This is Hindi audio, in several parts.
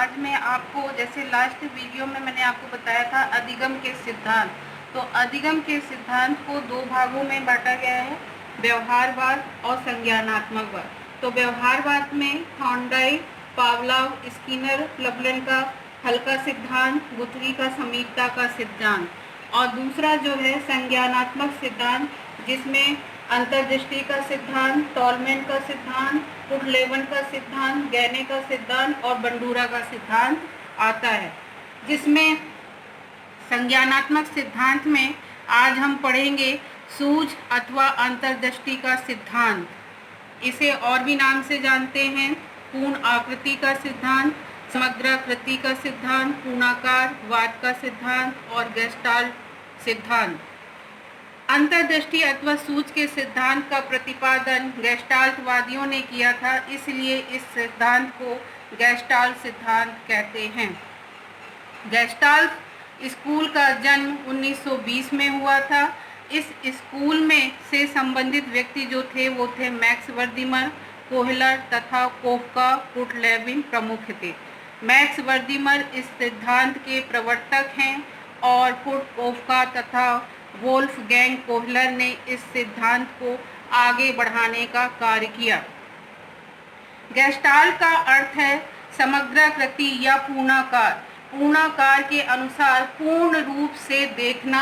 आज मैं आपको, जैसे लास्ट वीडियो में मैंने आपको बताया था अधिगम के सिद्धांत, तो अधिगम के सिद्धांत को दो भागों में बांटा गया है, व्यवहारवाद और संज्ञानात्मकवाद। तो व्यवहारवाद में थॉर्नडाइक, पावलोव, स्किनर, लवलन का हल का सिद्धांत, गुथरी का समीपता का सिद्धांत, और दूसरा जो है संज्ञानात्मक सिद्धांत, जिसमें अंतर्दृष्टि का सिद्धांत, टॉलमैन का सिद्धांत, पुटलेवन का सिद्धांत, गैने का सिद्धांत और बंडूरा का सिद्धांत आता है। जिसमें संज्ञानात्मक सिद्धांत में आज हम पढ़ेंगे सूझ अथवा अंतर्दृष्टि का सिद्धांत। इसे और भी नाम से जानते हैं पूर्ण आकृति का सिद्धांत, समग्राकृति का सिद्धांत, पूर्णाकार वाद का सिद्धांत और गेस्टाल्ट सिद्धांत। अंतर्दृष्टि अथवा सूझ के सिद्धांत का प्रतिपादन गेस्टाल्टवादियों ने किया था, इसलिए इस सिद्धांत को गेस्टाल्ट सिद्धांत कहते हैं। गेस्टाल्ट स्कूल का जन्म 1920 में हुआ था। इस स्कूल में से संबंधित व्यक्ति जो थे वो थे मैक्स वर्दीमर, कोहलर तथा कोफका पुटलेविन प्रमुख थे। मैक्स वर्दीमर इस सिद्धांत के प्रवर्तक हैं और कोफका तथा वोल्फगैंग कोहलर ने इस सिद्धांत को आगे बढ़ाने का कार्य किया। गेस्टाल्ट का अर्थ है समग्राकृति या पूर्णाकार। पूर्णाकार के अनुसार पूर्ण रूप से देखना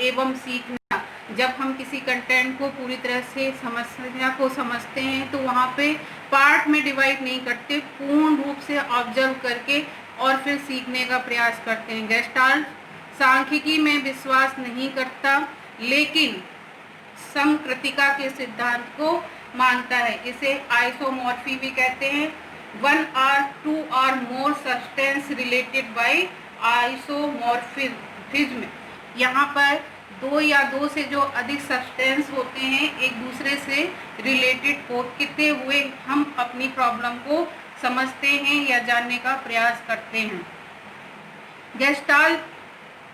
एवं सीखना। जब हम किसी कंटेंट को पूरी तरह से समस्या को समझते हैं तो वहाँ पे पार्ट में डिवाइड नहीं करते, पूर्ण रूप से ऑब्जर्व करके और फिर सीखने का प्रयास करते हैं। गेस्टाल्ट सांख्यिकी में विश्वास नहीं करता, लेकिन समकृतिका के सिद्धांत को मानता है। इसे आइसोमॉर्फी भी कहते हैं। वन और टू और more substance related by isomorphism. यहाँ पर दो या दो से जो अधिक सब्सटेंस होते हैं एक दूसरे से रिलेटेड होते हुए हम अपनी प्रॉब्लम को समझते हैं या जानने का प्रयास करते हैं। गेस्टाल्ट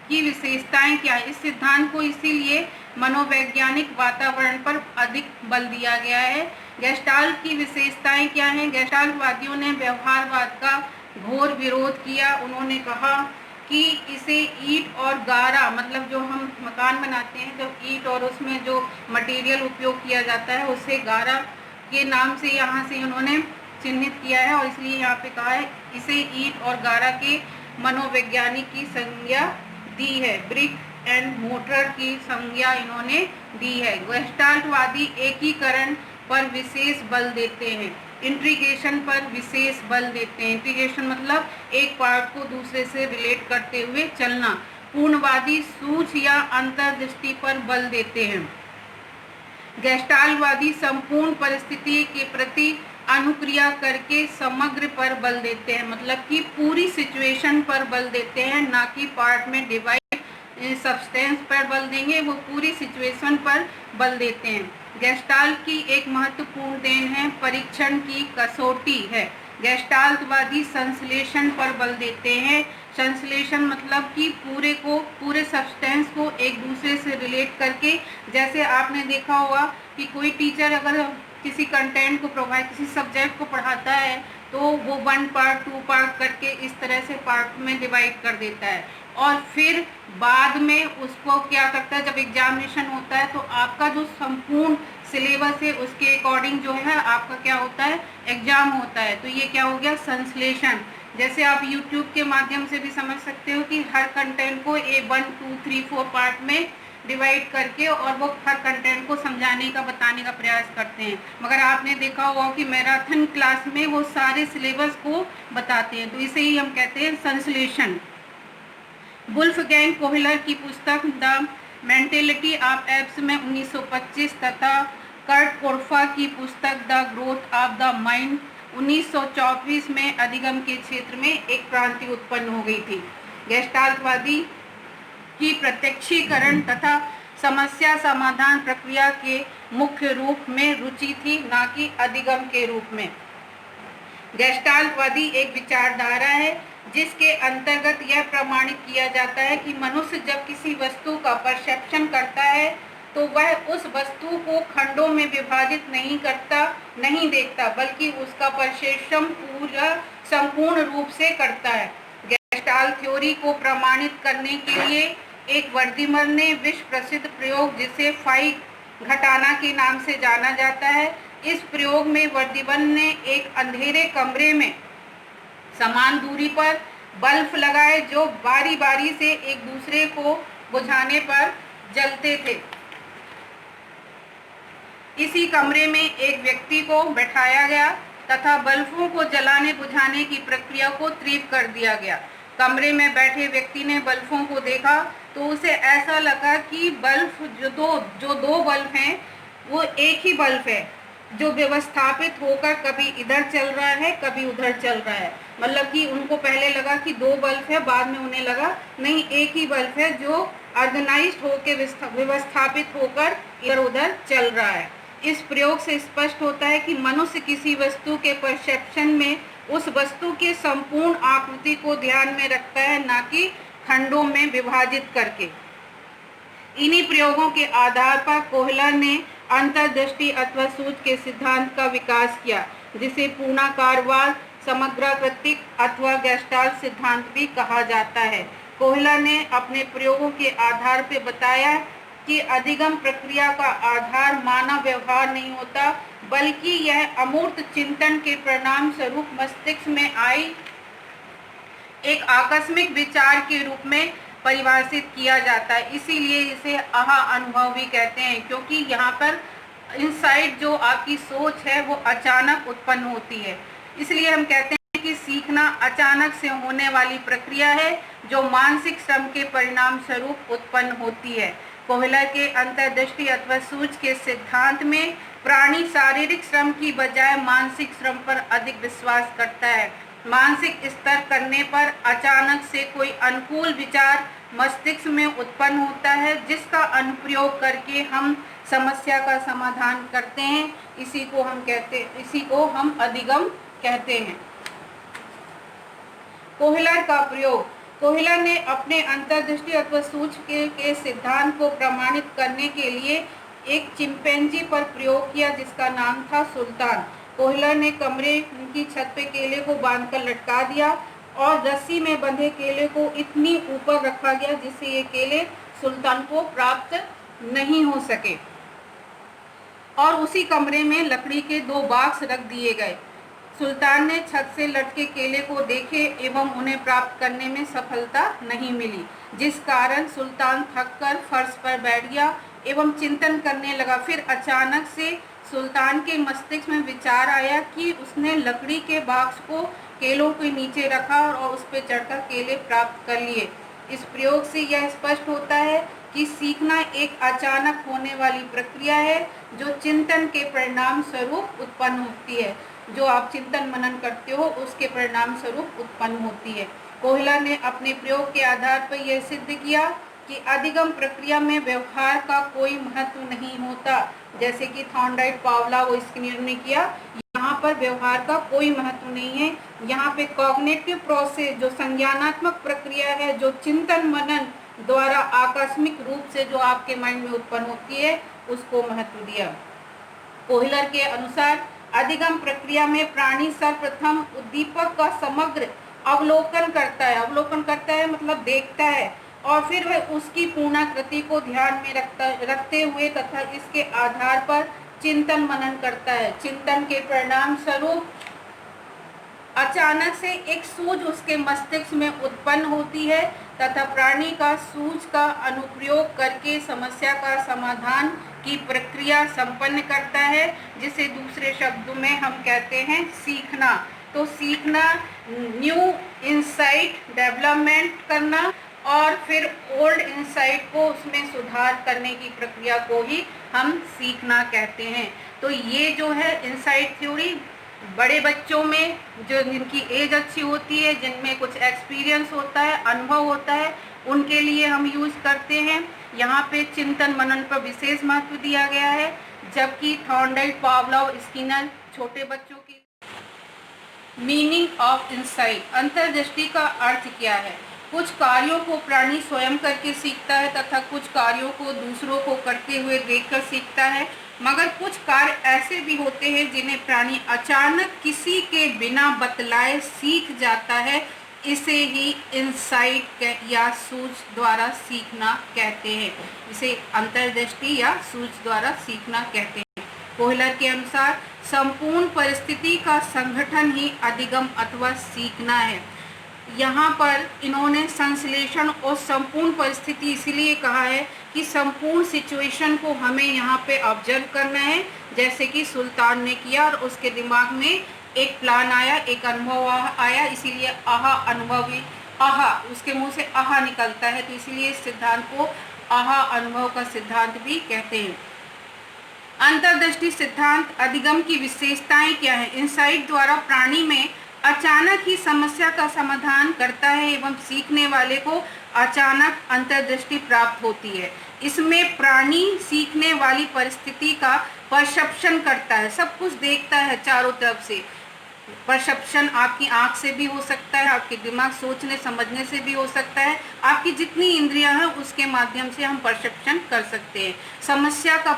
की विशेषताएं क्या है? इस सिद्धांत को इसीलिए मनोवैज्ञानिक वातावरण पर अधिक बल दिया गया है। गेस्टाल्ट की विशेषताएं क्या हैं? गेस्टाल्टवादियों ने व्यवहारवाद का घोर विरोध किया। उन्होंने कहा कि इसे ईंट और गारा, मतलब जो हम मकान बनाते हैं तो ईंट और उसमें जो मटेरियल उपयोग किया जाता है उसे गारा के नाम से यहाँ से उन्होंने चिन्हित किया है, और इसलिए यहाँ पे कहा है इसे ईंट और गारा के मनोवैज्ञानिक की संज्ञा दी है। ब्रिक एंड मोर्टर की संज्ञा इन्होंने दी है। गेस्टाल्टवादी एकीकरण पर विशेष बल देते हैं, इंटीग्रेशन पर विशेष बल देते हैं। इंटीग्रेशन मतलब एक पार्ट को दूसरे से रिलेट करते हुए चलना। पूर्णवादी सूझ या अंतर्दृष्टि पर बल देते हैं। गेस्टाल्टवादी संपूर्ण परिस्थिति के प्रति अनुक्रिया करके समग्र पर बल देते हैं, मतलब कि पूरी सिचुएशन पर बल देते हैं, ना कि पार्ट में डिवाइड सब्सटेंस पर बल देंगे, वो पूरी सिचुएशन पर बल देते हैं। गेस्टाल्ट की एक महत्वपूर्ण देन है परीक्षण की कसौटी है। गेस्टाल्टवादी संश्लेषण पर बल देते हैं। संश्लेषण मतलब कि पूरे सब्सटेंस को एक दूसरे से रिलेट करके, जैसे आपने देखा होगा कि कोई टीचर अगर किसी कंटेंट को प्रोवाइड, किसी सब्जेक्ट को पढ़ाता है तो वो 1 पार्ट 2 पार्ट करके इस तरह से पार्ट में डिवाइड कर देता है, और फिर बाद में उसको क्या करता है, जब एग्जामिनेशन होता है तो आपका जो संपूर्ण सिलेबस है उसके अकॉर्डिंग जो है आपका क्या होता है, एग्जाम होता है। तो ये क्या हो गया, संश्लेषण। जैसे आप YouTube के माध्यम से भी समझ सकते हो कि हर कंटेंट को 1 2 3 4 पार्ट में डिवाइड करके और वो हर कंटेंट को समझाने का, बताने का प्रयास करते हैं। मगर आपने देखा होगा कि मैराथन क्लास में वो सारे सिलेबस को बताते हैं, तो इसे ही हम कहते हैं संश्लेषण। वुल्फगैंग कोहलर की पुस्तक द मेंटेलिटी ऑफ एप्स में 1925 तथा कर्ट कोर्फा की पुस्तक the growth of the mind 1924 में अधिगम के क्षेत्र में एक क्रांति उत्पन्न हो गई थी। गेस्टाल्टवादी की प्रत्यक्षीकरण तथा समस्या समाधान प्रक्रिया के मुख्य रूप में रुचि थी, ना कि अधिगम के रूप में। गेस्टाल्टवादी एक विचारधारा है जिसके अंतर्गत यह प्रमाणित किया जाता है कि मनुष्य जब किसी वस्तु का परसेप्शन करता है तो वह उस वस्तु को खंडों में विभाजित नहीं देखता, बल्कि उसका परिश्रम पूरा संपूर्ण रूप से करता है। गेस्टाल्ट थ्योरी को प्रमाणित करने के लिए एक वर्दीमन ने विश्व प्रसिद्ध प्रयोग, जिसे फाई घटाना के नाम से जाना जाता है, इस प्रयोग में वर्दीमन ने एक अंधेरे कमरे में समान दूरी पर बल्ब लगाए, जो बारी बारी से एक दूसरे को बुझाने पर जलते थे। इसी कमरे में एक व्यक्ति को बैठाया गया तथा बल्बों को जलाने बुझाने की प्रक्रिया को तीव्र कर दिया गया। कमरे में बैठे व्यक्ति ने बल्बों को देखा तो उसे ऐसा लगा कि बल्ब जो दो बल्ब हैं वो एक ही बल्ब है, जो व्यवस्थापित होकर कभी इधर चल रहा है कभी उधर चल रहा है। मतलब कि उनको पहले लगा कि दो बल्ब है, बाद में उन्हें लगा नहीं एक ही बल्ब है, जो ऑर्गेनाइज्ड होकर व्यवस्थापित होकर इधर उधर चल रहा है। इस प्रयोग से स्पष्ट होता है कि मनुष्य किसी वस्तु के परसेप्शन में उस वस्तु के संपूर्ण आकृति को ध्यान में रखता है, न कि खंडों में विभाजित करके। इन्हीं प्रयोगों के आधार पर कोहलर ने अंतर्दृष्टि अथवा सूझ के सिद्धांत का विकास किया, जिसे पूर्णाकारवाद, समग्राकृतिक अथवा गेस्टाल्ट सिद्धांत भी कहा जाता है। कोहलर ने अपने प्रयोगों के आधार पर बताया कि अधिगम प्रक्रिया का आधार मानव व्यवहार नहीं होता, बल्कि यह अमूर्त चिंतन के परिणाम स्वरूप मस्तिष्क में आई एक आकस्मिक विचार के रूप में परिभाषित किया जाता है। इसीलिए इसे आहा अनुभव भी कहते हैं, क्योंकि यहाँ पर इनसाइट जो आपकी सोच है वो अचानक उत्पन्न होती है। इसलिए हम कहते हैं कि सीखना अचानक से होने वाली प्रक्रिया है, जो मानसिक श्रम के परिणाम स्वरूप उत्पन्न होती है। कोहलर के अंतर्दृष्टि अथवा सूझ के सिद्धांत में प्राणी शारीरिक श्रम की बजाय मानसिक श्रम पर अधिक विश्वास करता है। मानसिक स्तर करने पर अचानक से कोई अनुकूल विचार मस्तिष्क में उत्पन्न होता है, जिसका अनुप्रयोग करके हम समस्या का समाधान करते हैं। इसी को हम अधिगम कहते हैं। कोहलर का प्रयोग। कोहलर ने अपने अंतर्दृष्टि अथवा सूझ के सिद्धांत को प्रमाणित करने के लिए एक चिंपैंजी पर प्रयोग किया, जिसका नाम था सुल्तान। कोहलर ने कमरे की छत पे केले को बांधकर लटका दिया और रस्सी में बंधे केले को इतनी ऊपर रखा गया जिससे ये केले सुल्तान को प्राप्त नहीं हो सके, और उसी कमरे में लकड़ी के 2 बॉक्स रख दिए गए। सुल्तान ने छत से लटके केले को देखे एवं उन्हें प्राप्त करने में सफलता नहीं मिली, जिस कारण सुल्तान थककर फर्श पर बैठ गया एवं चिंतन करने लगा। फिर अचानक से सुल्तान के मस्तिष्क में विचार आया कि उसने लकड़ी के बॉक्स को केलों के नीचे रखा और उस पर चढ़कर केले प्राप्त कर लिए। इस प्रयोग से यह स्पष्ट होता है कि सीखना एक अचानक होने वाली प्रक्रिया है, जो चिंतन के परिणाम स्वरूप उत्पन्न होती है। जो आप चिंतन मनन करते हो उसके परिणाम स्वरूप उत्पन्न होती है। कोहलर ने अपने प्रयोग के आधार पर यह सिद्ध किया कि अधिगम प्रक्रिया में व्यवहार का कोई महत्व नहीं होता, जैसे कि थॉर्नडाइक, पावलोव, स्किनर ने किया। यहाँ पर व्यवहार का कोई महत्व नहीं है। यहाँ पे कॉग्निटिव प्रोसेस, जो संज्ञानात्मक प्रक्रिया है, जो चिंतन मनन द्वारा आकस्मिक रूप से जो आपके माइंड में उत्पन्न होती है, उसको महत्व दिया। कोहलर के अनुसार अधिगम प्रक्रिया में प्राणी सर्वप्रथम उद्दीपक का समग्र अवलोकन करता है। अवलोकन करता है मतलब देखता है, और फिर वह उसकी पूर्णाकृति को ध्यान में रखते हुए तथा इसके आधार पर चिंतन मनन करता है। चिंतन के परिणाम स्वरूप अचानक से एक सूझ उसके मस्तिष्क में उत्पन्न होती है तथा प्राणी का सूझ का अनुप्रयोग करके समस्या का समाधान की प्रक्रिया संपन्न करता है, जिसे दूसरे शब्दों में हम कहते हैं सीखना। तो सीखना न्यू इंसाइट डेवलपमेंट करना और फिर ओल्ड इंसाइट को उसमें सुधार करने की प्रक्रिया को ही हम सीखना कहते हैं। तो ये जो है इंसाइट थ्योरी बड़े बच्चों में, जो जिनकी एज अच्छी होती है, जिनमें कुछ एक्सपीरियंस होता है, अनुभव होता है, उनके लिए हम यूज़ करते हैं। यहाँ पे चिंतन मनन पर विशेष महत्व दिया गया है, जबकि थॉर्नडाइक, पावलोव, स्किनर छोटे बच्चों की। Meaning of insight. अंतर्दृष्टि का अर्थ क्या है? कुछ कार्यों को प्राणी स्वयं करके सीखता है तथा कुछ कार्यों को दूसरों को करते हुए देखकर सीखता है, मगर कुछ कार्य ऐसे भी होते हैं जिन्हें प्राणी अचानक किसी के बिना बतलाए सीख जाता है। इसे ही इंसाइट या सूझ द्वारा सीखना कहते हैं। इसे अंतर्दृष्टि या सूझ द्वारा सीखना कहते हैं। कोहलर के अनुसार संपूर्ण परिस्थिति का संगठन ही अधिगम अथवा सीखना है। यहाँ पर इन्होंने संश्लेषण और संपूर्ण परिस्थिति इसलिए कहा है कि संपूर्ण सिचुएशन को हमें यहाँ पे ऑब्जर्व करना है, जैसे कि सुल्तान ने किया और उसके दिमाग में एक प्लान आया, एक अनुभव आया, इसीलिए आहा अनुभवी, आहा उसके मुंह से आहा निकलता है, तो इसलिए इस सिद्धांत को आहा अनुभव का सिद्धांत भी कहते हैं। अंतर्दृष्टि सिद्धांत अधिगम की विशेषताएं क्या है? इंसाइट द्वारा प्राणी में अचानक ही समस्या का समाधान करता है एवं सीखने वाले को अचानक अंतर्दृष्टि प्राप्त होती है। इसमें प्राणी सीखने वाली परिस्थिति का परसेप्शन करता है, सब कुछ देखता है चारों तरफ से। परसेप्शन आपकी आंख से भी हो सकता है, आपके दिमाग सोचने समझने से भी हो सकता है, आपकी जितनी इंद्रियां हैं उसके माध्यम से हम परसेप्शन कर सकते हैं। समस्या का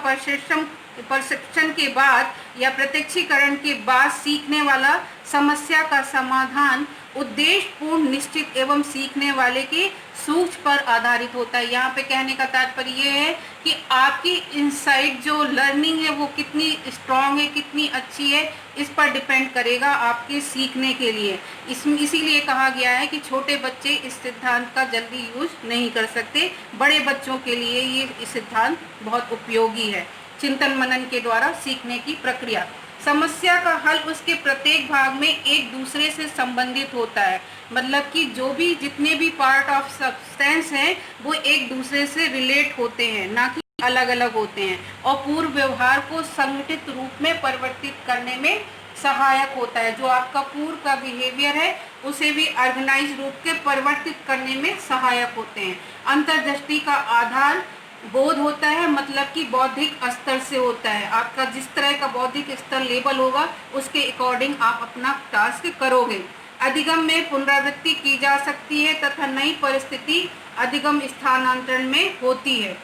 परसेप्शन के बाद या प्रत्यक्षीकरण के बाद सीखने वाला समस्या का समाधान उद्देश्यपूर्ण, निश्चित एवं सीखने वाले के सूझ पर आधारित होता है। यहाँ पे कहने का तात्पर्य ये है कि आपकी इनसाइट जो लर्निंग है वो कितनी स्ट्रांग है, कितनी अच्छी है, इस पर डिपेंड करेगा आपके सीखने के लिए। इसीलिए कहा गया है कि छोटे बच्चे इस सिद्धांत का जल्दी यूज नहीं कर सकते, बड़े बच्चों के लिए ये सिद्धांत बहुत उपयोगी है। चिंतन मनन के द्वारा सीखने की प्रक्रिया। समस्या का हल उसके प्रत्येक भाग में एक दूसरे से संबंधित होता है, मतलब कि जो भी जितने भी पार्ट ऑफ सब्सटेंस हैं वो एक दूसरे से रिलेट होते हैं, ना कि अलग अलग होते हैं, और पूर्व व्यवहार को संगठित रूप में परिवर्तित करने में सहायक होता है। जो आपका पूर्व का बिहेवियर है उसे भी ऑर्गेनाइज रूप के परिवर्तित करने में सहायक होते हैं। अंतर्दृष्टि का आधार बोध होता है, मतलब कि बौद्धिक स्तर से होता है। आपका जिस तरह का बौद्धिक स्तर लेवल होगा उसके अकॉर्डिंग आप अपना टास्क करोगे। अधिगम में पुनरावृत्ति की जा सकती है तथा नई परिस्थिति अधिगम स्थानांतरण में होती है।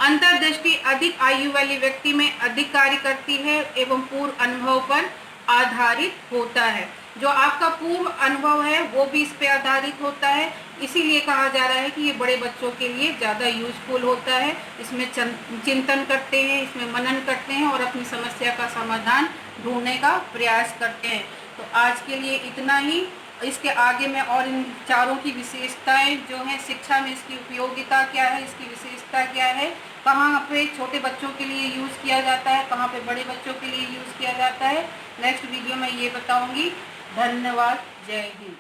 अंतर्दृष्टि अधिक आयु वाले व्यक्ति में अधिक कार्य करती है एवं पूर्व अनुभव पर आधारित होता है। जो आपका पूर्व अनुभव है वो भी इस पे आधारित होता है, इसीलिए कहा जा रहा है कि ये बड़े बच्चों के लिए ज़्यादा यूजफुल होता है। इसमें चिंतन करते हैं, इसमें मनन करते हैं और अपनी समस्या का समाधान ढूंढने का प्रयास करते हैं। तो आज के लिए इतना ही। इसके आगे मैं और इन चारों की विशेषताएं जो हैं, शिक्षा में इसकी उपयोगिता क्या है, इसकी विशेषता क्या है, कहाँ पे छोटे बच्चों के लिए यूज़ किया जाता है, कहाँ पे बड़े बच्चों के लिए यूज़ किया जाता है, नेक्स्ट वीडियो में ये बताऊंगी। धन्यवाद। जय हिंद।